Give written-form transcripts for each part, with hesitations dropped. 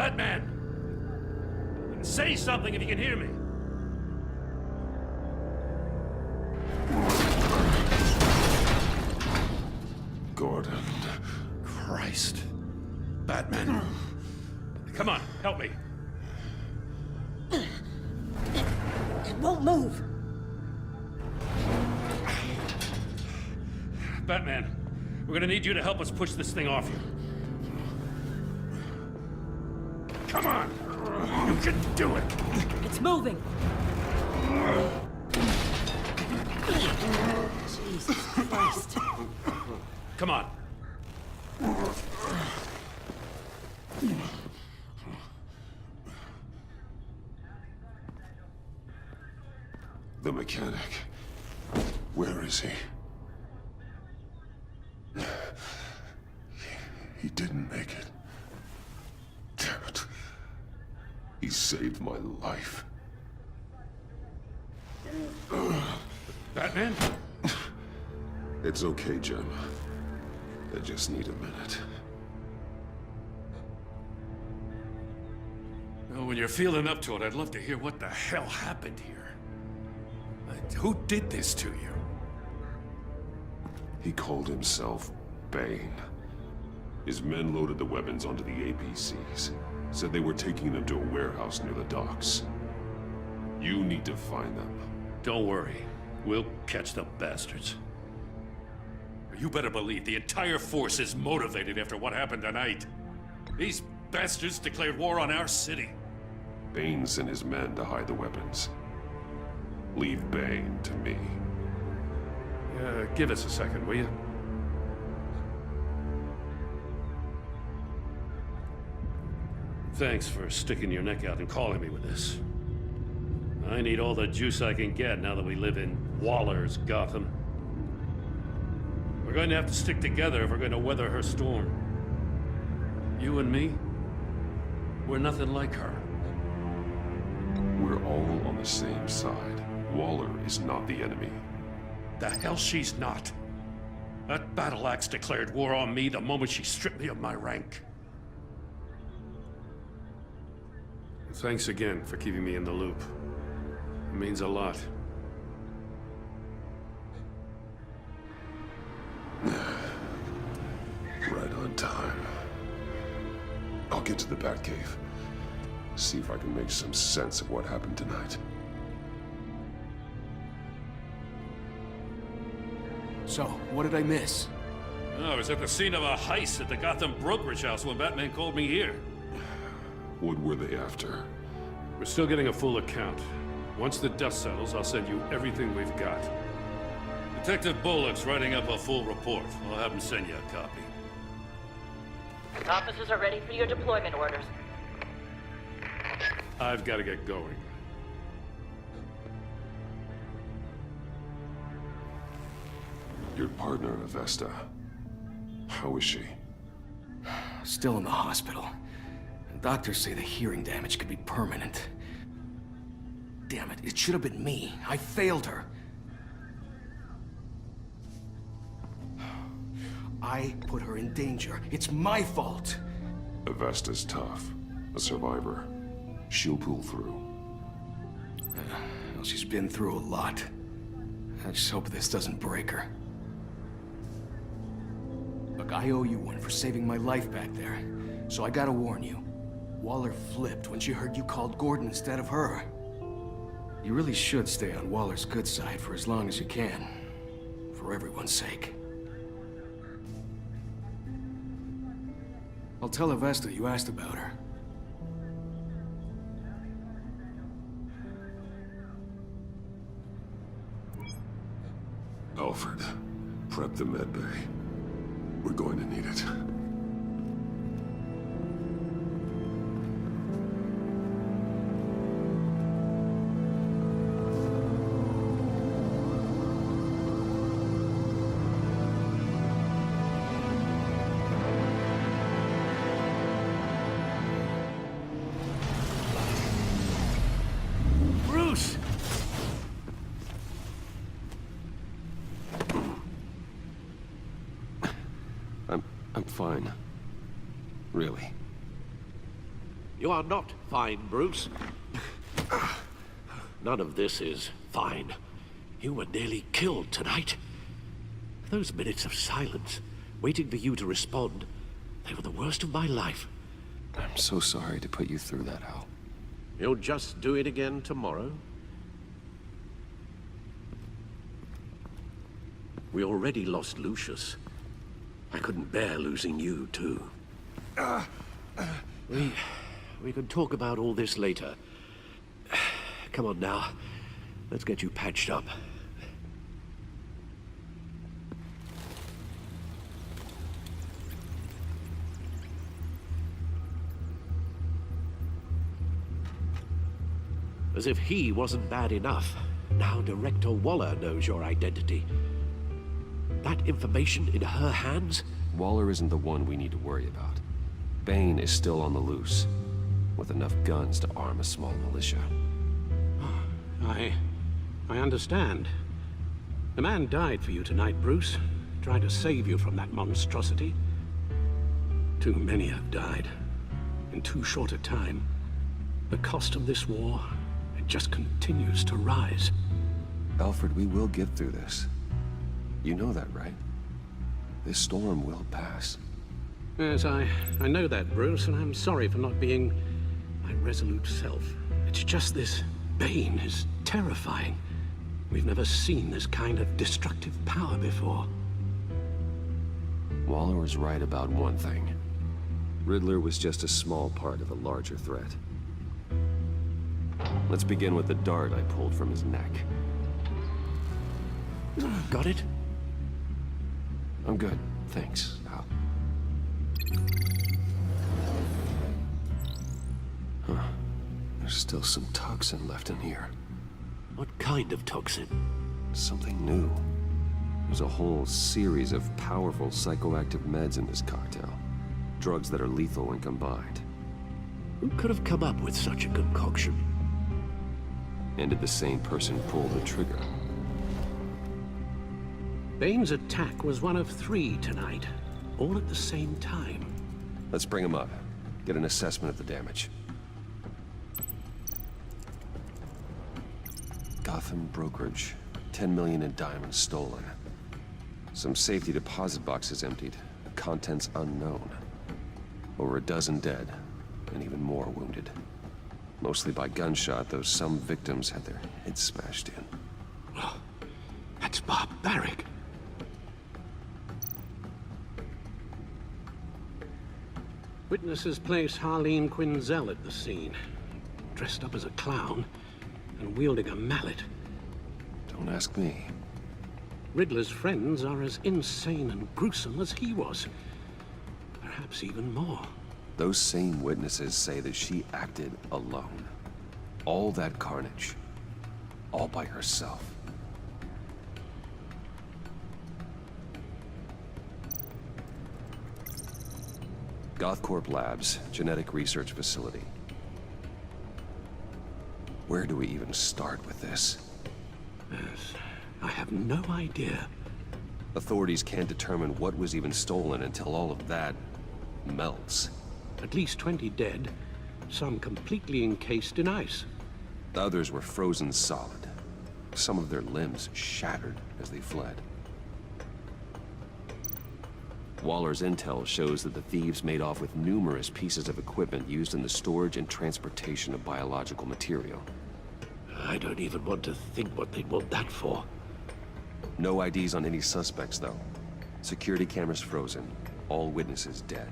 Batman! Say something if you can hear me. Gordon. Christ. Batman. Come on, help me. It won't move. Batman, we're gonna need you to help us push this thing off you. Come on! You can do it! It's moving. Jesus Christ. Come on. The mechanic. Where is he? He didn't make it. Damn it. He saved my life. Batman? It's okay, Jim. I just need a minute. Well, when you're feeling up to it, I'd love to hear what the hell happened here. Who did this to you? He called himself Bane. His men loaded the weapons onto the APCs. Said they were taking them to a warehouse near the docks. You need to find them. Don't worry. We'll catch the bastards. You better believe the entire force is motivated after what happened tonight. These bastards declared war on our city. Bane sent his men to hide the weapons. Leave Bane to me. Give us a second, will you? Thanks for sticking your neck out and calling me with this. I need all the juice I can get now that we live in Waller's Gotham. We're going to have to stick together if we're going to weather her storm. You and me, we're nothing like her. We're all on the same side. Waller is not the enemy. The hell she's not. That battle axe declared war on me the moment she stripped me of my rank. Thanks again for keeping me in the loop. It means a lot. Right on time. I'll get to the Batcave. See if I can make some sense of what happened tonight. So, what did I miss? I was at the scene of a heist at the Gotham brokerage house when Batman called me here. What were they after? We're still getting a full account. Once the dust settles, I'll send you everything we've got. Detective Bullock's writing up a full report. I'll have him send you a copy. Officers are ready for your deployment orders. I've got to get going. Your partner, Avesta. How is she? Still in the hospital. Doctors say the hearing damage could be permanent. Damn it, it should have been me. I failed her. I put her in danger. It's my fault. Avesta's tough. A survivor. She'll pull through. Well, she's been through a lot. I just hope this doesn't break her. Look, I owe you one for saving my life back there. So I gotta warn you. Waller flipped when she heard you called Gordon instead of her. You really should stay on Waller's good side for as long as you can. For everyone's sake. I'll tell Avesta you asked about her. Alfred, prep the med bay. We're going to need it. Bruce! I'm fine. Really. You are not fine, Bruce. None of this is fine. You were nearly killed tonight. Those minutes of silence, waiting for you to respond, they were the worst of my life. I'm so sorry to put you through that, Al. You'll just do it again tomorrow? We already lost Lucius. I couldn't bear losing you, too. We can talk about all this later. Come on now. Let's get you patched up. As if he wasn't bad enough. Now Director Waller knows your identity. That information in her hands? Waller isn't the one we need to worry about. Bane is still on the loose, with enough guns to arm a small militia. I understand. The man died for you tonight, Bruce. Tried to save you from that monstrosity. Too many have died. In too short a time. The cost of this war, it just continues to rise. Alfred, we will get through this. You know that, right? This storm will pass. Yes, I know that, Bruce, and I'm sorry for not being my resolute self. It's just this Bane is terrifying. We've never seen this kind of destructive power before. Waller was right about one thing. Riddler was just a small part of a larger threat. Let's begin with the dart I pulled from his neck. Got it? I'm good, thanks, Al. Huh. There's still some toxin left in here. What kind of toxin? Something new. There's a whole series of powerful psychoactive meds in this cocktail. Drugs that are lethal when combined. Who could have come up with such a concoction? And did the same person pull the trigger? Bane's attack was one of 3 tonight, all at the same time. Let's bring him up. Get an assessment of the damage. Gotham brokerage. 10 million in diamonds stolen. Some safety deposit boxes emptied. Contents unknown. Over a dozen dead, and even more wounded. Mostly by gunshot, though some victims had their heads smashed in. Oh, that's barbaric. Witnesses place Harleen Quinzel at the scene, dressed up as a clown and wielding a mallet. Don't ask me. Riddler's friends are as insane and gruesome as he was. Perhaps even more. Those same witnesses say that she acted alone. All that carnage. All by herself. GothCorp Labs, genetic research facility. Where do we even start with this? Yes, I have no idea. Authorities can't determine what was even stolen until all of that melts. At least 20 dead, some completely encased in ice. The others were frozen solid. Some of their limbs shattered as they fled. Waller's intel shows that the thieves made off with numerous pieces of equipment used in the storage and transportation of biological material. I don't even want to think what they'd want that for. No IDs on any suspects, though. Security cameras frozen. All witnesses dead.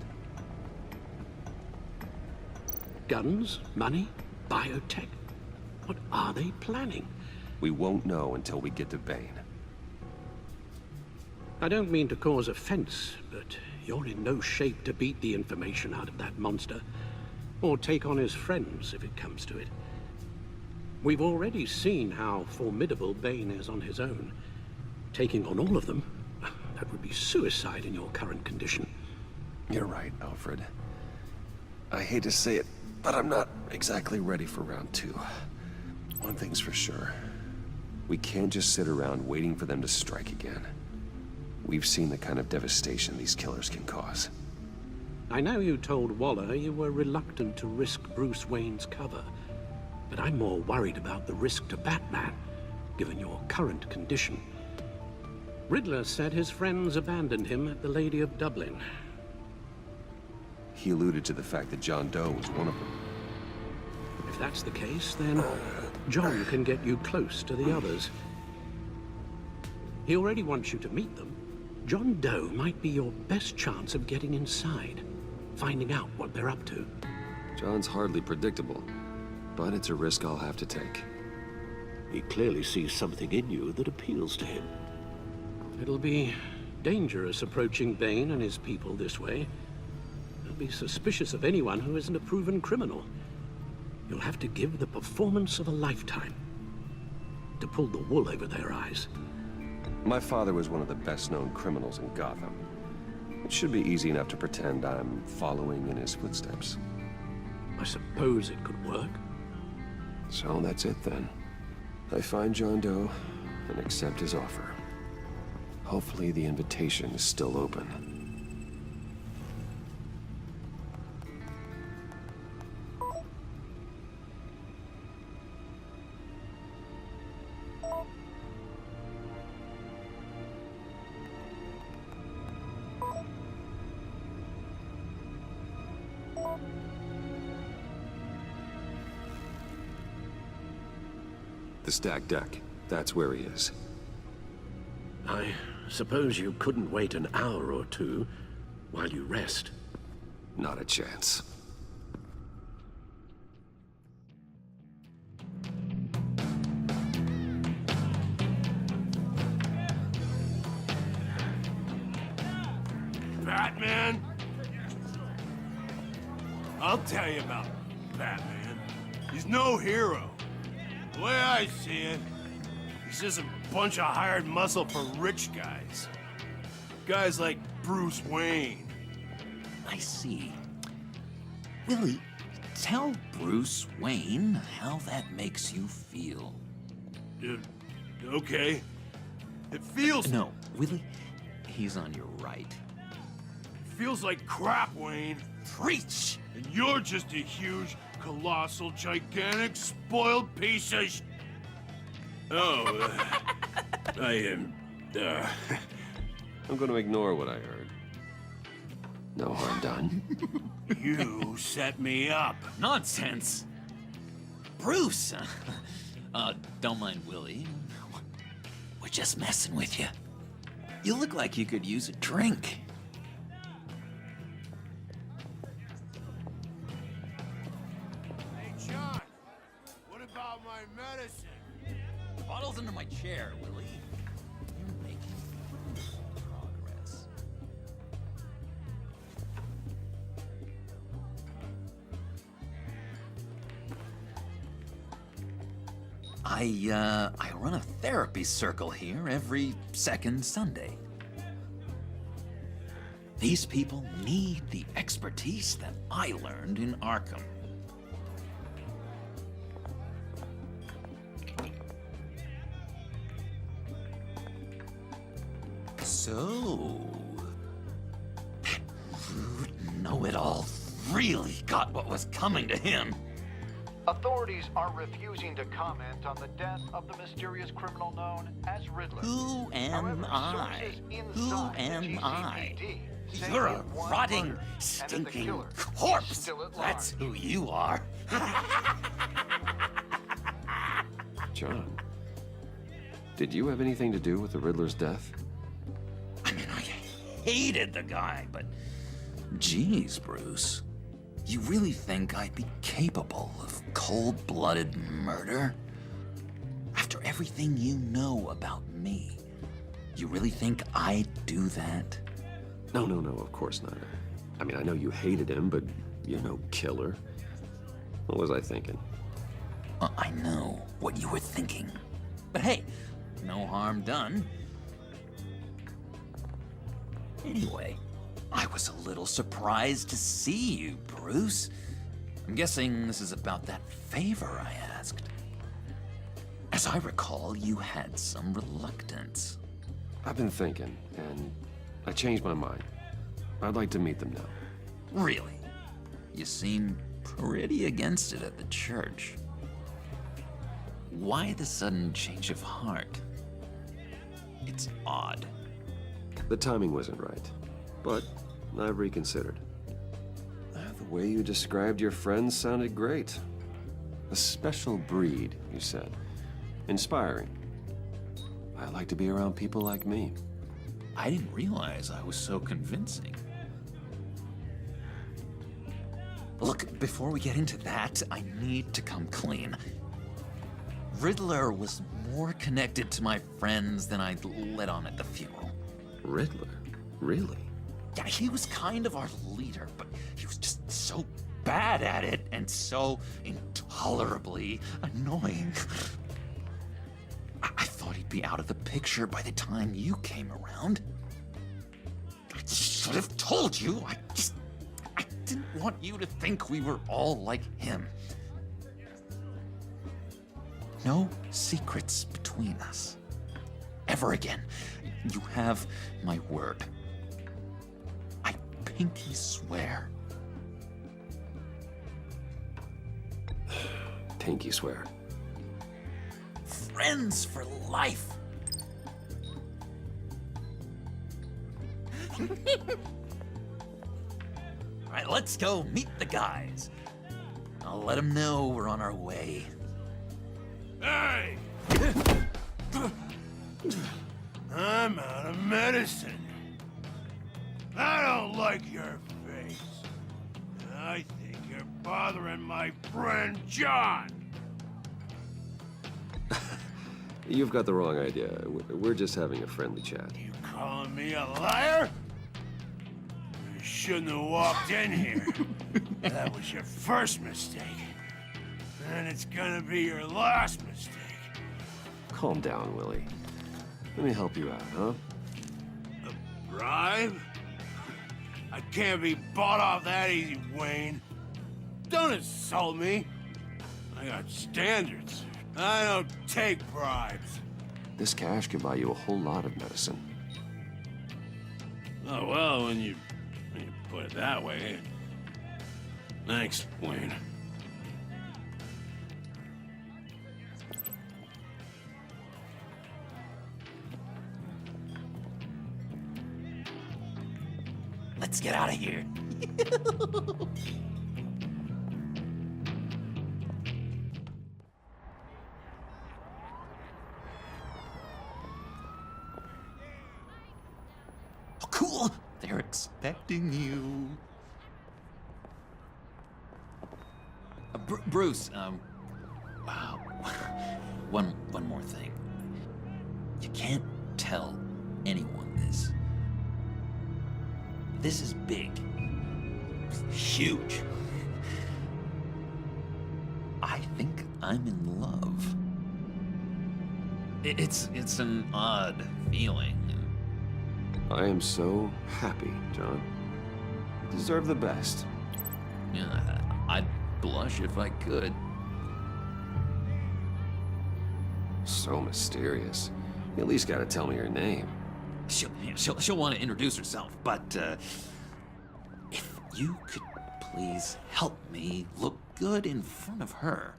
Guns, money, biotech. What are they planning? We won't know until we get to Bane. I don't mean to cause offense, but you're in no shape to beat the information out of that monster, or take on his friends if it comes to it. We've already seen how formidable Bane is on his own. Taking on all of them, that would be suicide in your current condition. You're right, Alfred. I hate to say it, but I'm not exactly ready for round 2. One thing's for sure. We can't just sit around waiting for them to strike again. We've seen the kind of devastation these killers can cause. I know you told Waller you were reluctant to risk Bruce Wayne's cover, but I'm more worried about the risk to Batman, given your current condition. Riddler said his friends abandoned him at the Lady of Dublin. He alluded to the fact that John Doe was one of them. If that's the case, then John can get you close to the others. He already wants you to meet them. John Doe might be your best chance of getting inside, finding out what they're up to. John's hardly predictable, but it's a risk I'll have to take. He clearly sees something in you that appeals to him. It'll be dangerous approaching Bane and his people this way. They'll be suspicious of anyone who isn't a proven criminal. You'll have to give the performance of a lifetime to pull the wool over their eyes. My father was one of the best-known criminals in Gotham. It should be easy enough to pretend I'm following in his footsteps. I suppose it could work. So that's it then. I find John Doe and accept his offer. Hopefully the invitation is still open. The stacked deck. That's where he is. I suppose you couldn't wait an hour or two while you rest. Not a chance. Batman? I'll tell you about Batman. He's no hero. The way I see it, he's just a bunch of hired muscle for rich guys. Guys like Bruce Wayne. I see. Willie, tell Bruce Wayne how that makes you feel. Okay. It feels... No, Willie, he's on your right. feels like crap, Wayne. Preach! And you're just a huge, colossal, gigantic, spoiled piece of sh... Oh, I am... I'm gonna ignore what I heard. No harm done. You set me up. Nonsense! Bruce! Don't mind Willie. We're just messing with you. You look like you could use a drink. Hey, John. What about my medicine? The bottle's under my chair, Willie. You're making progress. I run a therapy circle here every second Sunday. These people need the expertise that I learned in Arkham. So, that rude know-it-all really got what was coming to him. Authorities are refusing to comment on the death of the mysterious criminal known as Riddler. Who am However, I? sources Who inside the am I? GCPD say You're he a had one rotting, murder, and that the stinking killer is corpse. still at That's large. who you are. John, did you have anything to do with the Riddler's death? I mean, I hated the guy, but... Geez, Bruce. You really think I'd be capable of cold-blooded murder? After everything you know about me, you really think I'd do that? No, of course not. I mean, I know you hated him, but you're no killer. What was I thinking? I know what you were thinking. But hey, no harm done. Anyway, I was a little surprised to see you, Bruce. I'm guessing this is about that favor I asked. As I recall, you had some reluctance. I've been thinking, and I changed my mind. I'd like to meet them now. Really? You seem pretty against it at the church. Why the sudden change of heart? It's odd. The timing wasn't right, but I've reconsidered. The way you described your friends sounded great. A special breed, you said. Inspiring. I like to be around people like me. I didn't realize I was so convincing. Look, before we get into that, I need to come clean. Riddler was more connected to my friends than I'd let on at the funeral. Riddler? Really? Yeah, he was kind of our leader, but he was just so bad at it and so intolerably annoying. I thought he'd be out of the picture by the time you came around. I should have told you. I didn't want you to think we were all like him. No secrets between us. Ever again. You have my word. I pinky swear. Pinky swear. Friends for life. All right, let's go meet the guys. I'll let them know we're on our way. Hey! I'm out of medicine. I don't like your face. I think you're bothering my friend John. You've got the wrong idea. We're just having a friendly chat. You calling me a liar? You shouldn't have walked in here. That was your first mistake. And it's gonna be your last mistake. Calm down, Willie. Let me help you out, huh? A bribe? I can't be bought off that easy, Wayne. Don't insult me. I got standards. I don't take bribes. This cash can buy you a whole lot of medicine. Oh, well, when you put it that way. Thanks, Wayne. Let's get out of here. Oh, cool. They're expecting you. Bruce, wow. One more thing. You can't tell anyone this. This is big. Huge. I think I'm in love. It's an odd feeling. I am so happy, John. You deserve the best. Yeah, I'd blush if I could. So mysterious. You at least gotta tell me your name. She'll want to introduce herself, but if you could please help me look good in front of her,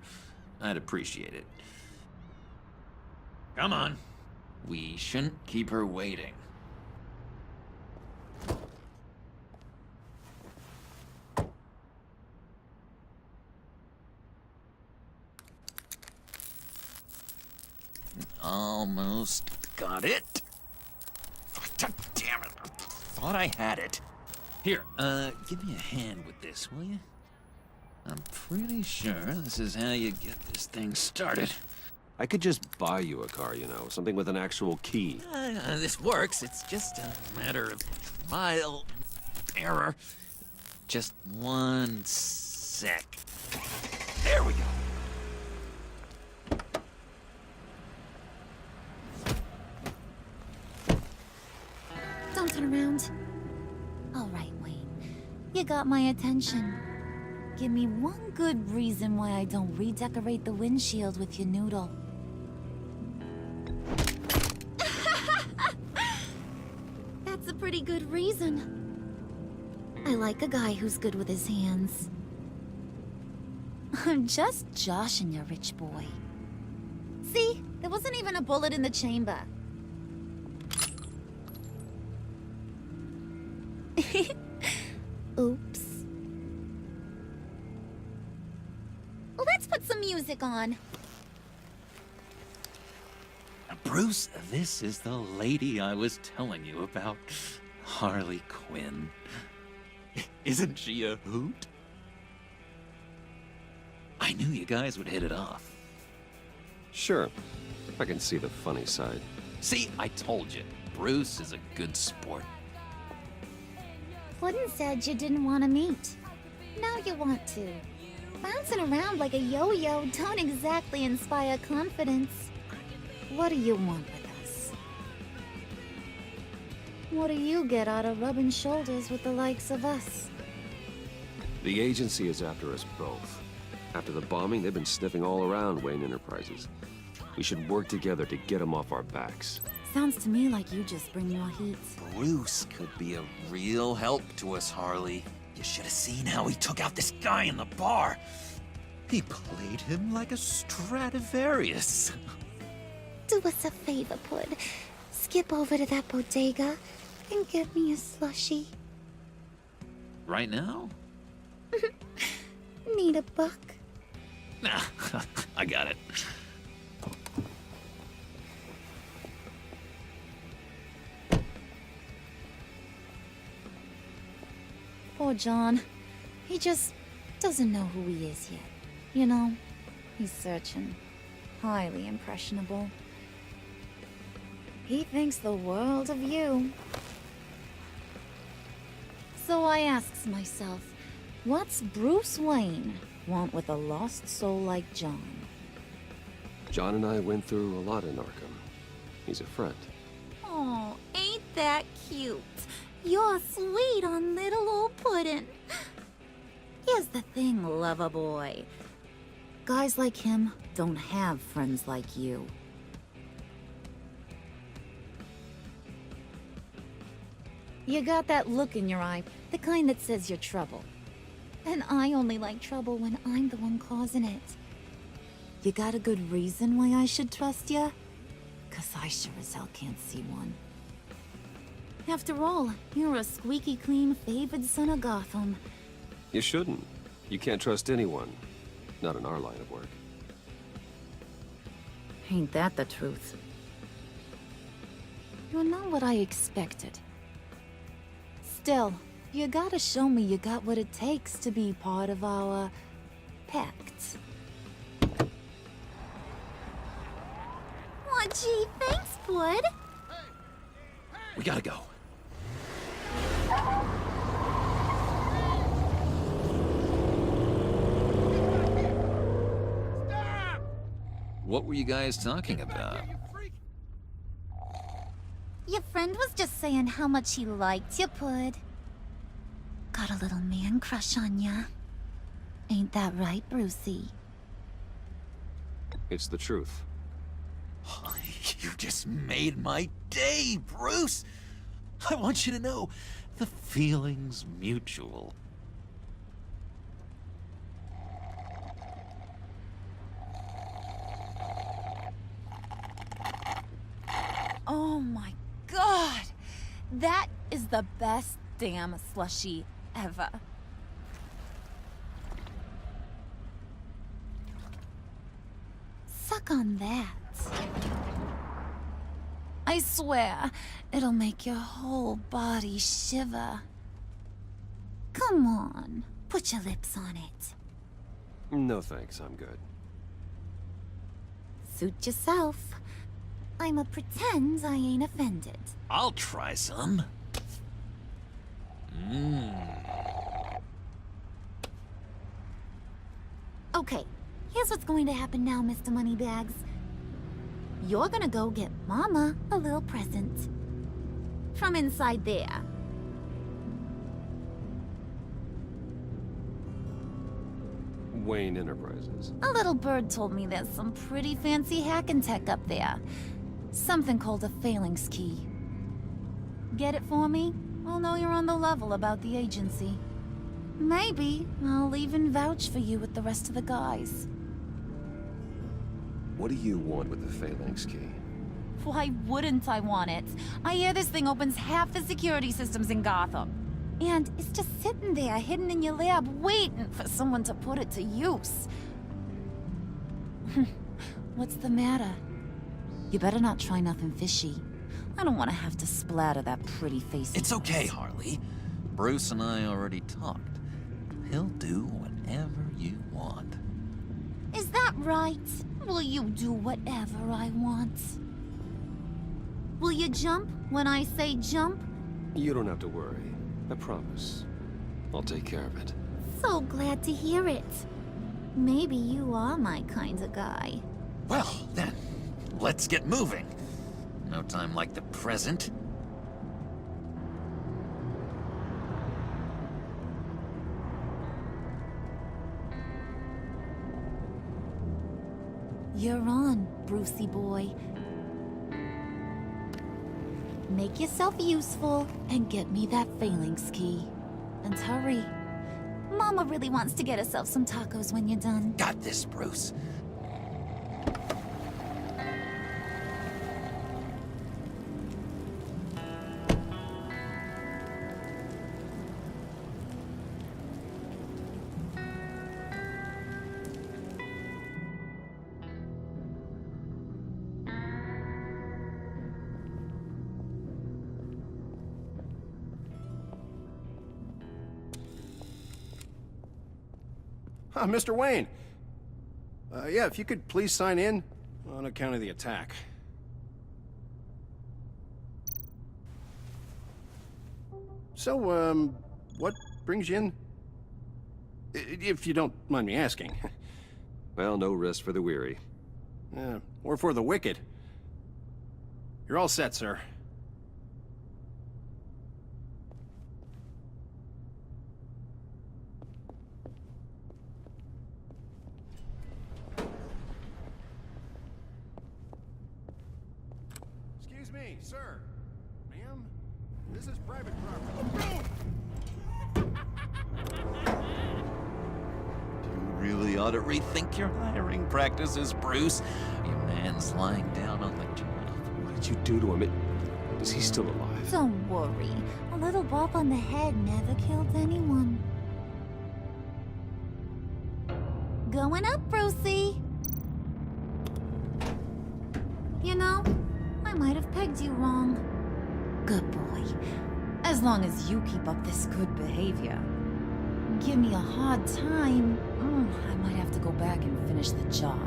I'd appreciate it. Come on. We shouldn't keep her waiting. Almost got it. God damn it. I thought I had it. Here, give me a hand with this, will you? I'm pretty sure this is how you get this thing started. I could just buy you a car, you know, something with an actual key. This works. It's just a matter of trial and error. Just one sec. There we go. Don't turn around. All right, Wayne. You got my attention. Give me one good reason why I don't redecorate the windshield with your noodle. That's a pretty good reason. I like a guy who's good with his hands. I'm just joshing you, rich boy. See? There wasn't even a bullet in the chamber. Oops. Let's put some music on. Bruce, this is the lady I was telling you about. Harley Quinn. Isn't she a hoot? I knew you guys would hit it off. Sure. I can see the funny side. See, I told you. Bruce is a good sport. Puddin' said you didn't want to meet. Now you want to. Bouncing around like a yo-yo don't exactly inspire confidence. What do you want with us? What do you get out of rubbing shoulders with the likes of us? The agency is after us both. After the bombing, they've been sniffing all around Wayne Enterprises. We should work together to get them off our backs. Sounds to me like you just bring more heat. Bruce could be a real help to us, Harley. You should have seen how he took out this guy in the bar. He played him like a Stradivarius. Do us a favor, Pud. Skip over to that bodega and get me a slushie. Right now? Need a buck? Nah, I got it. Poor John. He just doesn't know who he is yet. You know, he's searching. Highly impressionable. He thinks the world of you. So I asks myself, what's Bruce Wayne want with a lost soul like John? John and I went through a lot in Arkham. He's a friend. Oh, ain't that cute? You're sweet on little old Puddin'. Here's the thing, lover boy. Guys like him don't have friends like you. You got that look in your eye, the kind that says you're trouble. And I only like trouble when I'm the one causing it. You got a good reason why I should trust you? 'Cause I sure as hell can't see one. After all, you're a squeaky clean favored son of Gotham. You shouldn't. You can't trust anyone. Not in our line of work. Ain't that the truth? You're not what I expected. Still, you gotta show me you got what it takes to be part of our pact. Aw, gee, thanks, Bud. We gotta go. What were you guys talking about? Your friend was just saying how much he liked you, Pud. Got a little man crush on ya. Ain't that right, Brucey? It's the truth. You just made my day, Bruce! I want you to know, the feeling's mutual. Oh my god! That is the best damn slushie ever. Suck on that. I swear, it'll make your whole body shiver. Come on, put your lips on it. No thanks, I'm good. Suit yourself. I'ma pretend I ain't offended. I'll try some. Okay, here's what's going to happen now, Mr. Moneybags. You're gonna go get Mama a little present. From inside there. Wayne Enterprises. A little bird told me there's some pretty fancy hacking tech up there. Something called a phalanx key. Get it for me, I'll know you're on the level about the agency. Maybe I'll even vouch for you with the rest of the guys. What do you want with the Phalanx key? Why wouldn't I want it? I hear this thing opens half the security systems in Gotham. And it's just sitting there, hidden in your lab, waiting for someone to put it to use. What's the matter? You better not try nothing fishy. I don't want to have to splatter that pretty face. It's okay, Harley. Bruce and I already talked. He'll do whatever you want. Is that right? Will you do whatever I want? Will you jump when I say jump? You don't have to worry. I promise. I'll take care of it. So glad to hear it. Maybe you are my kind of guy. Well, then, let's get moving. No time like the present. You're on, Brucey boy. Make yourself useful and get me that Phalanx key. And hurry. Mama really wants to get herself some tacos when you're done. Got this, Bruce. Mr. Wayne. Yeah, if you could please sign in on account of the attack. So, what brings you in? If you don't mind me asking. Well, no rest for the weary. Or for the wicked. You're all set, sir. Excuse me, sir. Ma'am, this is private property. You really ought to rethink your hiring practices, Bruce. Your man's lying down on the job. What did you do to him? Is he still alive? Don't worry. A little bump on the head never killed anyone. Going up, Brucey. You know, I might have pegged you wrong. Good boy. As long as you keep up this good behavior. Give me a hard time, I might have to go back and finish the job.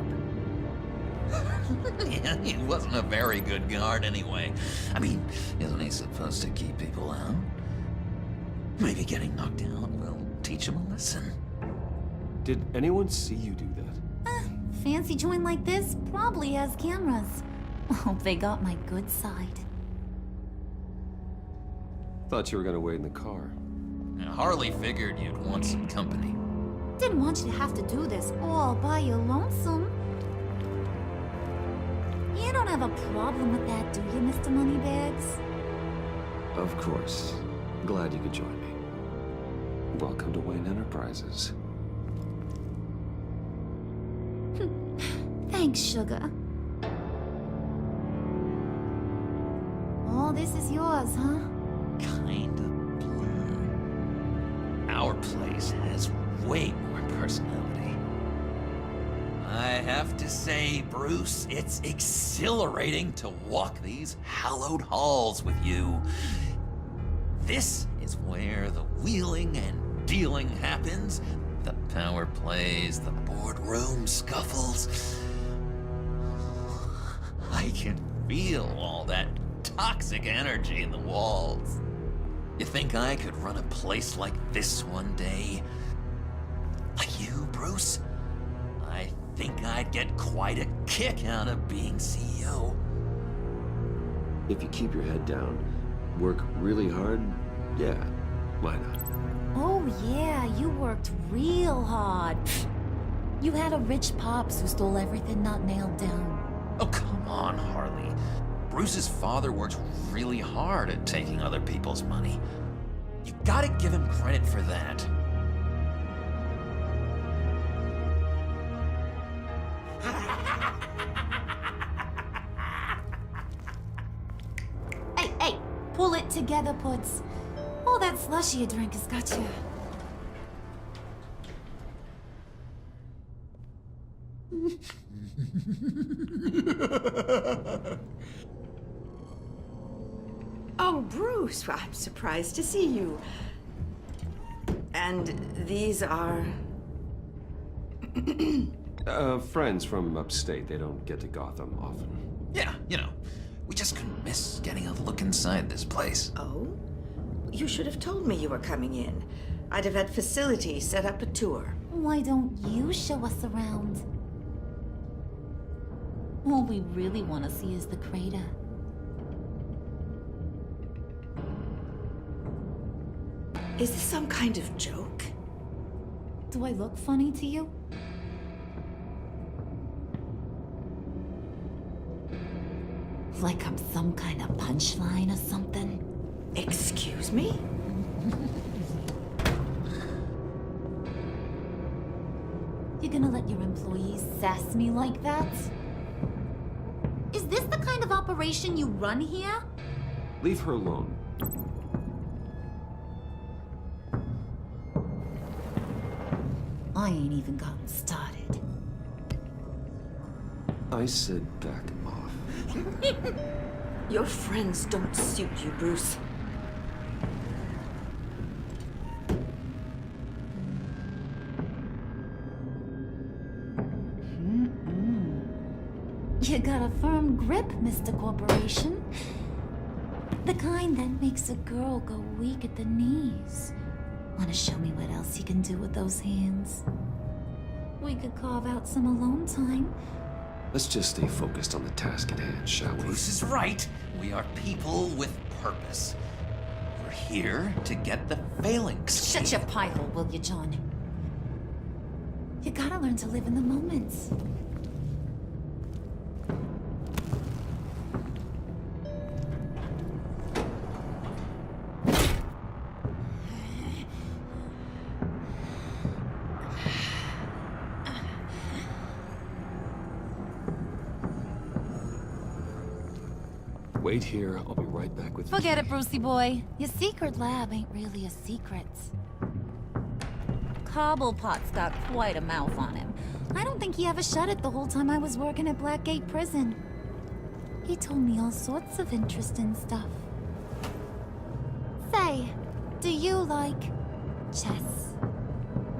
Yeah, he wasn't a very good guard anyway. I mean, isn't he supposed to keep people out? Maybe getting knocked out will teach him a lesson. Did anyone see you do that? Fancy joint like this probably has cameras. Hope they got my good side. Thought you were gonna wait in the car. Harley figured you'd want some company. Didn't want you to have to do this all by your lonesome. You don't have a problem with that, do you, Mr. Moneybags? Of course. Glad you could join me. Welcome to Wayne Enterprises. Thanks, sugar. All this is yours, huh? Kind of blue. Our place has way more personality. I have to say, Bruce, it's exhilarating to walk these hallowed halls with you. This is where the wheeling and dealing happens, the power plays, the boardroom scuffles. I can feel all that toxic energy in the walls. You think I could run a place like this one day? Like you, Bruce? I think I'd get quite a kick out of being CEO. If you keep your head down, work really hard, yeah, why not? Oh yeah, you worked real hard. You had a rich pops who stole everything not nailed down. Oh, come on, Harley. Bruce's father worked really hard at taking other people's money. You gotta give him credit for that. Hey, pull it together, Puds. All that slushy you drink has got you. Oh, Bruce, I'm surprised to see you. And these are... Friends from upstate. They don't get to Gotham often. Yeah, you know, we just couldn't miss getting a look inside this place. Oh? You should have told me you were coming in. I'd have had facilities set up a tour. Why don't you show us around? All we really want to see is the crater. Is this some kind of joke? Do I look funny to you? Like I'm some kind of punchline or something? Excuse me? You gonna let your employees sass me like that? Is this the kind of operation you run here? Leave her alone. I ain't even gotten started. I said back off. Your friends don't suit you, Bruce. You got a firm grip, Mr. Corporation. The kind that makes a girl go weak at the knees. Wanna show me what else you can do with those hands? We could carve out some alone time. Let's just stay focused on the task at hand, shall we? Bruce is right. We are people with purpose. We're here to get the phalanx. Shut your pie hole, will you, John? You gotta learn to live in the moment. Wait here. I'll be right back with you. Forget it, Brucey boy. Your secret lab ain't really a secret. Cobblepot's got quite a mouth on him. I don't think he ever shut it the whole time I was working at Blackgate Prison. He told me all sorts of interesting stuff. Say, do you like chess?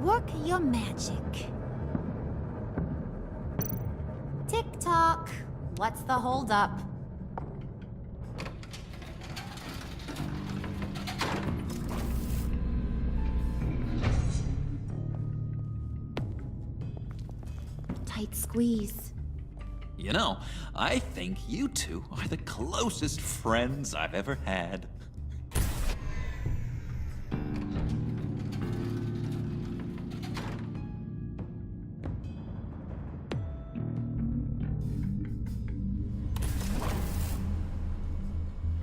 Work your magic. Tick-tock. What's the holdup? Tight squeeze. You know, I think you two are the closest friends I've ever had.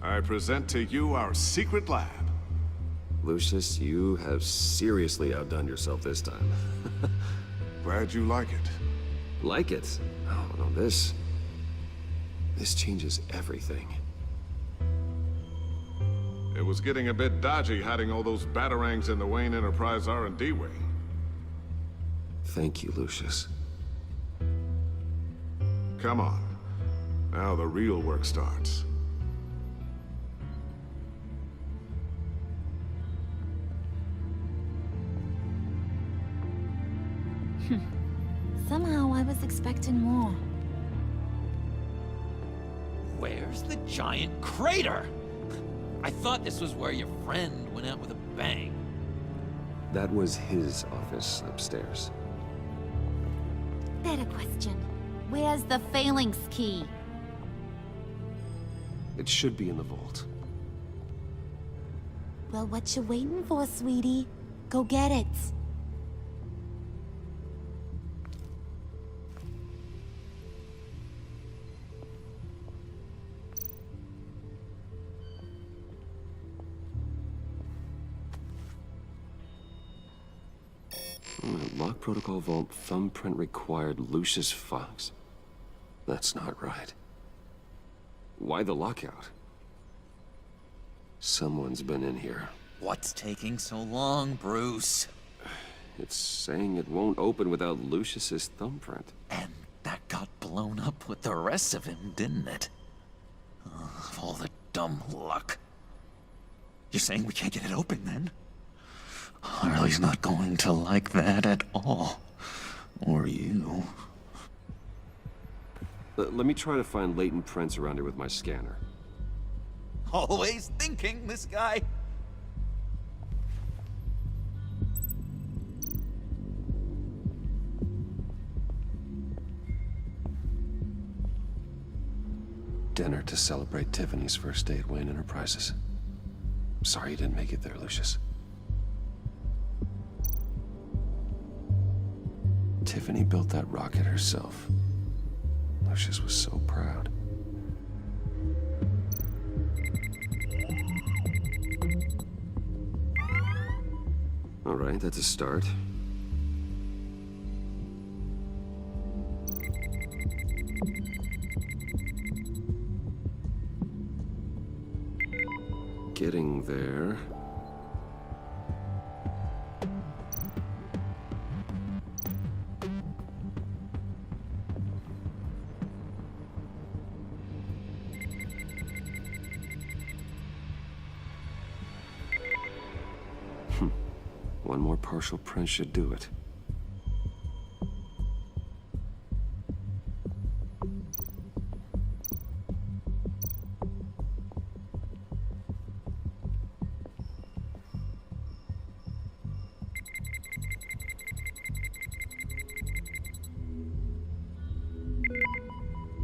I present to you our secret lab. Lucius, you have seriously outdone yourself this time. Glad you like it. Like it? Oh, no, this changes everything. It was getting a bit dodgy hiding all those batarangs in the Wayne Enterprise R&D wing. Thank you, Lucius. Come on. Now the real work starts. Somehow I was expecting more. Where's the giant crater? I thought this was where your friend went out with a bang. That was his office upstairs. Better question. Where's the phalanx key? It should be in the vault. Well, what you waiting for, sweetie? Go get it. Lock protocol vault thumbprint required Lucius Fox. That's not right. Why the lockout? Someone's been in here. What's taking so long, Bruce? It's saying it won't open without Lucius's thumbprint. And that got blown up with the rest of him, didn't it? All the dumb luck. You're saying we can't get it open, then? Harley's not going to like that at all. Or you. Let me try to find latent prints around here with my scanner. Always thinking, this guy. Dinner to celebrate Tiffany's first day at Wayne Enterprises. Sorry you didn't make it there, Lucius. Tiffany built that rocket herself. Lucius was so proud. All right, that's a start. Getting there. One more partial print should do it.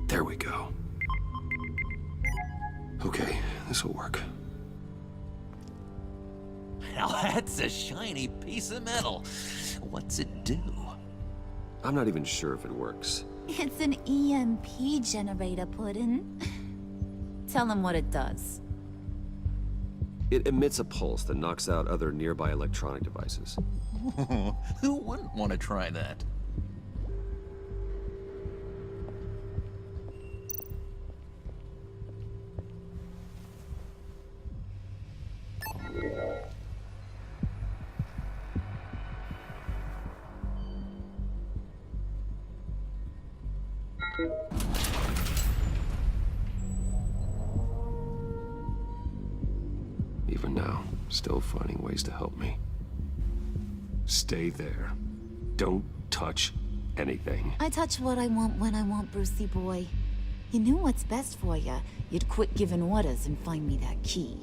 There we go. Okay, this'll work. Now that's a shiny piece of metal. What's it do? I'm not even sure if it works. It's an EMP generator, Puddin'. Tell him what it does. It emits a pulse that knocks out other nearby electronic devices. Who wouldn't want to try that? Even now, still finding ways to help me. Stay there. Don't touch anything. I touch what I want when I want, Brucey boy. You knew what's best for you. You'd quit giving orders and find me that key.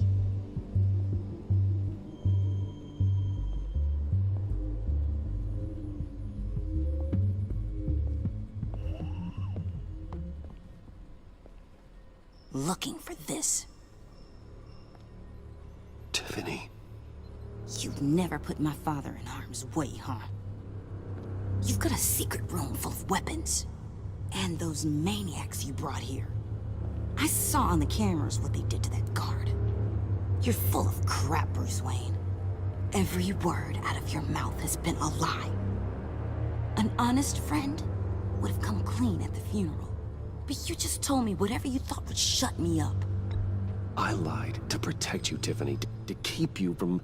Looking for this. Tiffany. You'd never put my father in harm's way, huh? You've got a secret room full of weapons. And those maniacs you brought here. I saw on the cameras what they did to that guard. You're full of crap, Bruce Wayne. Every word out of your mouth has been a lie. An honest friend would have come clean at the funeral. But you just told me whatever you thought would shut me up. I lied to protect you, Tiffany, to keep you from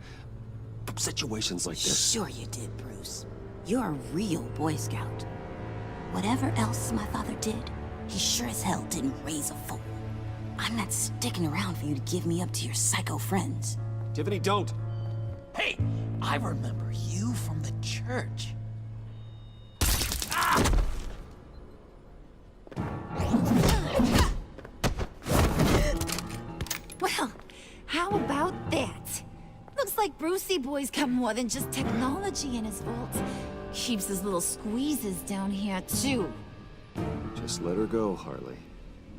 situations like this. Sure you did, Bruce. You're a real Boy Scout. Whatever else my father did, he sure as hell didn't raise a fool. I'm not sticking around for you to give me up to your psycho friends. Tiffany, don't! Hey, I remember you from the church. Well, how about that? Looks like Brucey boy's got more than just technology in his vault. Keeps his little squeezes down here, too. Just let her go, Harley.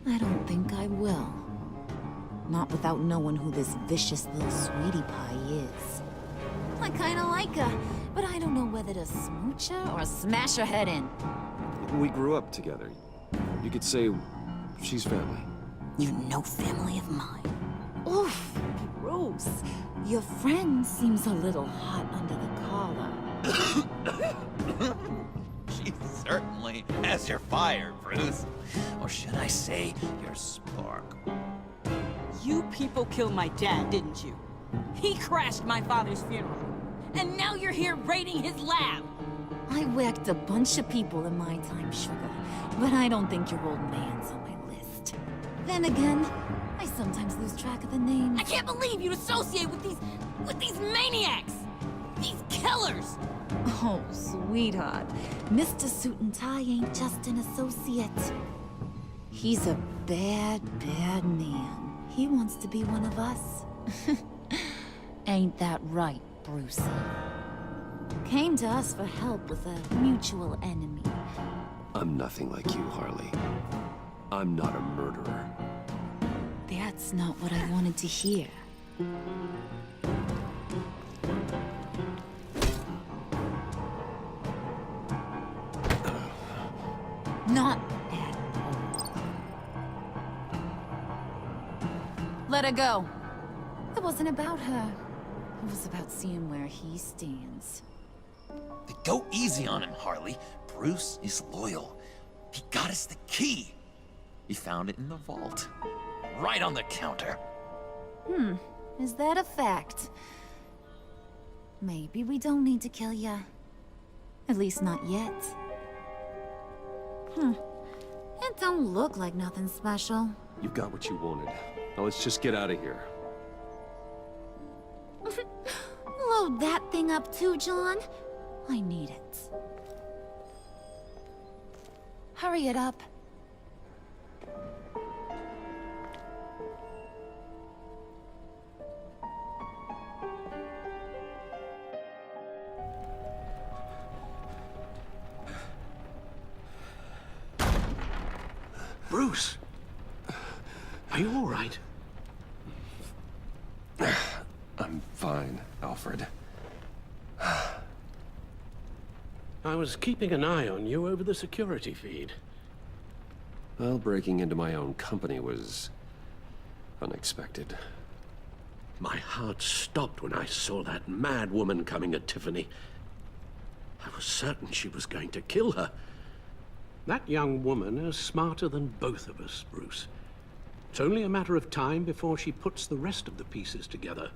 I don't think I will. Not without knowing who this vicious little sweetie pie is. I kinda like her, but I don't know whether to smooch her or smash her head in. We grew up together. You could say she's family. You're no family of mine. Oof, Bruce. Your friend seems a little hot under the collar. as your fire, Bruce. Or should I say, your spark. You people killed my dad, didn't you? He crashed my father's funeral. And now you're here raiding his lab! I whacked a bunch of people in my time, sugar. But I don't think your old man's on my list. Then again, I sometimes lose track of the names. I can't believe you'd associate with these maniacs! These killers! Oh, sweetheart. Mr. Suit and Tie ain't just an associate. He's a bad, bad man. He wants to be one of us. Ain't that right, Brucey? Came to us for help with a mutual enemy. I'm nothing like you, Harley. I'm not a murderer. That's not what I wanted to hear. Not at all. Let her go. It wasn't about her. It was about seeing where he stands. Go easy on him, Harley. Bruce is loyal. He got us the key. He found it in the vault. Right on the counter. Is that a fact? Maybe we don't need to kill ya. At least not yet. It don't look like nothing special. You got what you wanted. Now let's just get out of here. Load that thing up too, John. I need it. Hurry it up. Bruce! Are you all right? I'm fine, Alfred. I was keeping an eye on you over the security feed. Well, breaking into my own company was unexpected. My heart stopped when I saw that mad woman coming at Tiffany. I was certain she was going to kill her. That young woman is smarter than both of us, Bruce. It's only a matter of time before she puts the rest of the pieces together.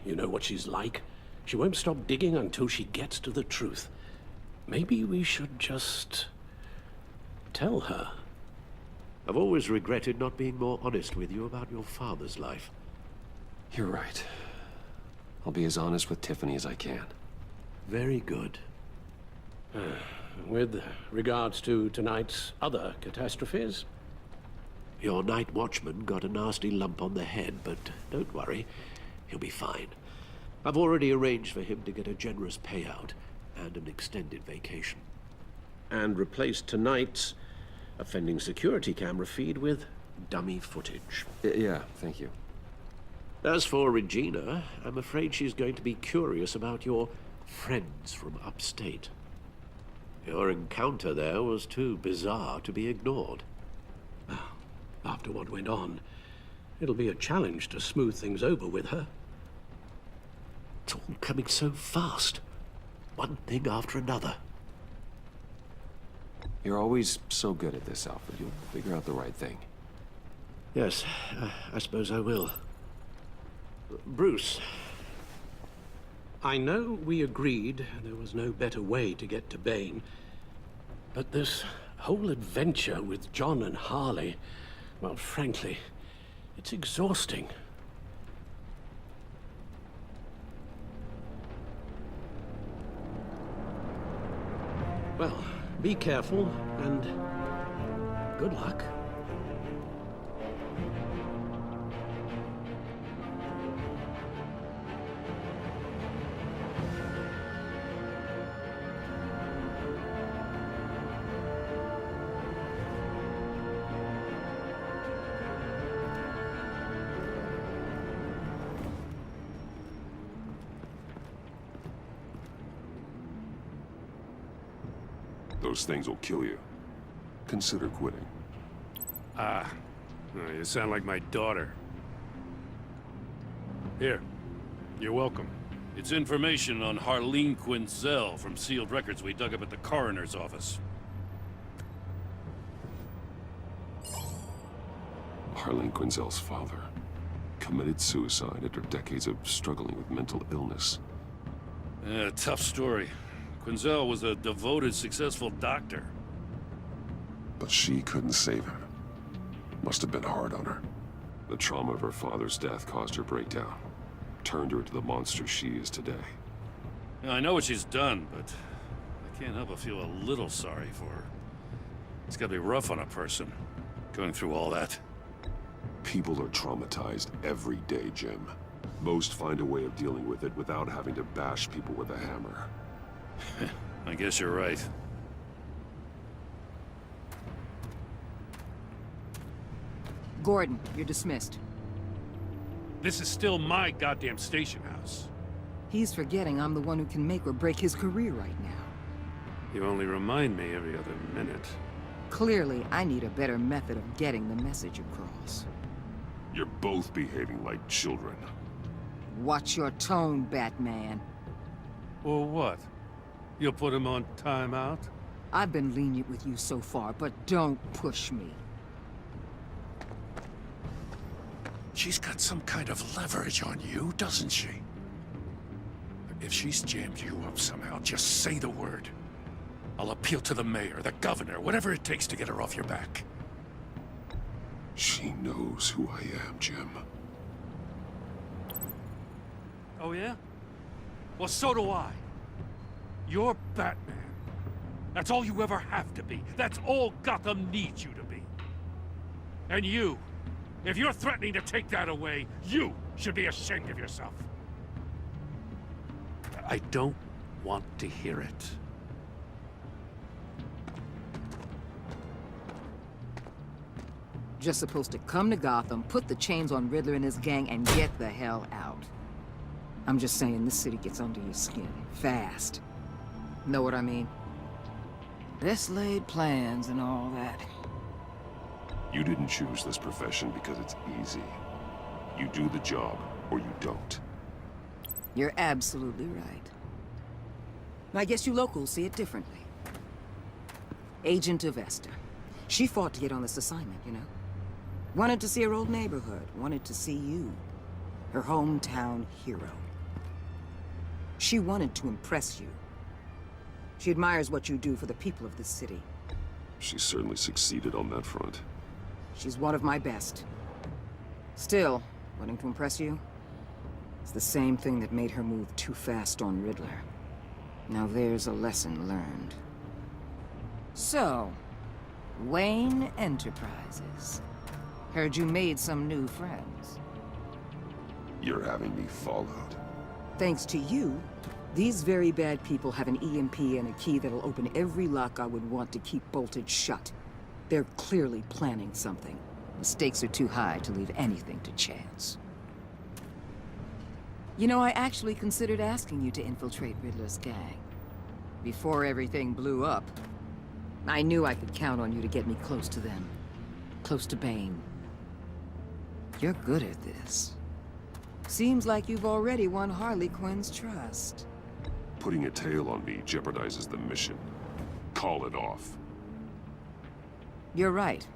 You know what she's like. She won't stop digging until she gets to the truth. Maybe we should just tell her. I've always regretted not being more honest with you about your father's life. You're right. I'll be as honest with Tiffany as I can. Very good. With regards to tonight's other catastrophes? Your night watchman got a nasty lump on the head, but don't worry. He'll be fine. I've already arranged for him to get a generous payout and an extended vacation. And replaced tonight's offending security camera feed with dummy footage. Yeah, thank you. As for Regina, I'm afraid she's going to be curious about your friends from upstate. Your encounter there was too bizarre to be ignored. After what went on, it'll be a challenge to smooth things over with her. It's all coming so fast. One thing after another. You're always so good at this, Alfred. You'll figure out the right thing. Yes, I suppose I will. Bruce. I know we agreed there was no better way to get to Bane, but this whole adventure with John and Harley, well, frankly, it's exhausting. Well, be careful, and good luck. Those things will kill you. Consider quitting. You sound like my daughter. Here, you're welcome. It's information on Harleen Quinzel from sealed records we dug up at the coroner's office. Harlan Quinzel's father committed suicide after decades of struggling with mental illness. Yeah, tough story. Quinzel was a devoted, successful doctor. But she couldn't save him. Must have been hard on her. The trauma of her father's death caused her breakdown. Turned her into the monster she is today. Yeah, I know what she's done, but I can't help but feel a little sorry for her. It's gotta be rough on a person, going through all that. People are traumatized every day, Jim. Most find a way of dealing with it without having to bash people with a hammer. I guess you're right. Gordon, you're dismissed. This is still my goddamn station house. He's forgetting I'm the one who can make or break his career right now. You only remind me every other minute. Clearly, I need a better method of getting the message across. You're both behaving like children. Watch your tone, Batman. Or what? You'll put him on timeout? I've been lenient with you so far, but don't push me. She's got some kind of leverage on you, doesn't she? If she's jammed you up somehow, just say the word. I'll appeal to the mayor, the governor, whatever it takes to get her off your back. She knows who I am, Jim. Oh, yeah? Well, so do I. You're Batman. That's all you ever have to be. That's all Gotham needs you to be. And you, if you're threatening to take that away, you should be ashamed of yourself. I don't want to hear it. Just supposed to come to Gotham, put the chains on Riddler and his gang, and get the hell out. I'm just saying, this city gets under your skin. Fast. Know what I mean? Best laid plans and all that. You didn't choose this profession because it's easy. You do the job, or you don't. You're absolutely right. I guess you locals see it differently. Agent Avesta. She fought to get on this assignment, you know? Wanted to see her old neighborhood. Wanted to see you. Her hometown hero. She wanted to impress you. She admires what you do for the people of this city. She certainly succeeded on that front. She's one of my best. Still, wanting to impress you? It's the same thing that made her move too fast on Riddler. Now there's a lesson learned. So, Wayne Enterprises. Heard you made some new friends. You're having me followed. Thanks to you, these very bad people have an EMP and a key that'll open every lock I would want to keep bolted shut. They're clearly planning something. The stakes are too high to leave anything to chance. You know, I actually considered asking you to infiltrate Riddler's gang. Before everything blew up, I knew I could count on you to get me close to them. Close to Bane. You're good at this. Seems like you've already won Harley Quinn's trust. Putting a tail on me jeopardizes the mission. Call it off. You're right.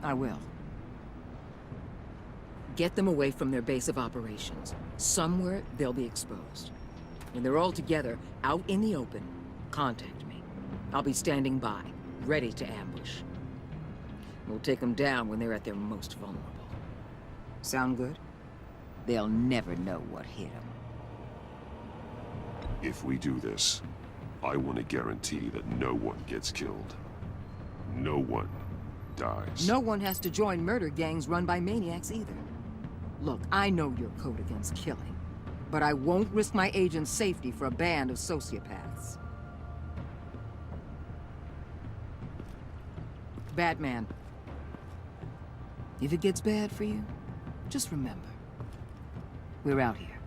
I will. Get them away from their base of operations. Somewhere they'll be exposed. When they're all together, out in the open, contact me. I'll be standing by, ready to ambush. We'll take them down when they're at their most vulnerable. Sound good? They'll never know what hit them. If we do this, I want to guarantee that no one gets killed. No one dies. No one has to join murder gangs run by maniacs either. Look, I know your code against killing, but I won't risk my agent's safety for a band of sociopaths. Batman. If it gets bad for you, just remember, we're out here.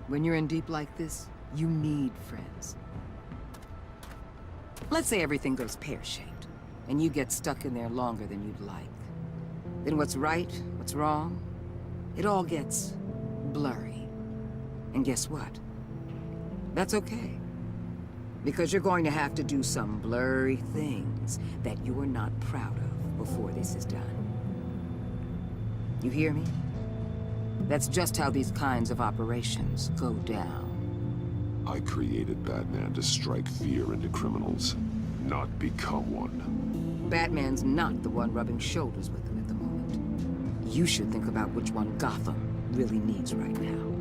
When you're in deep like this, you need friends. Let's say everything goes pear-shaped, and you get stuck in there longer than you'd like. Then what's right, what's wrong, it all gets blurry. And guess what? That's okay. Because you're going to have to do some blurry things that you're not proud of before this is done. You hear me? That's just how these kinds of operations go down. I created Batman to strike fear into criminals, not become one. Batman's not the one rubbing shoulders with them at the moment. You should think about which one Gotham really needs right now.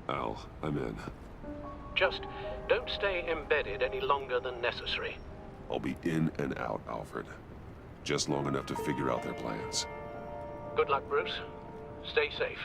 Al, I'm in. Just don't stay embedded any longer than necessary. I'll be in and out, Alfred. Just long enough to figure out their plans. Good luck, Bruce. Stay safe.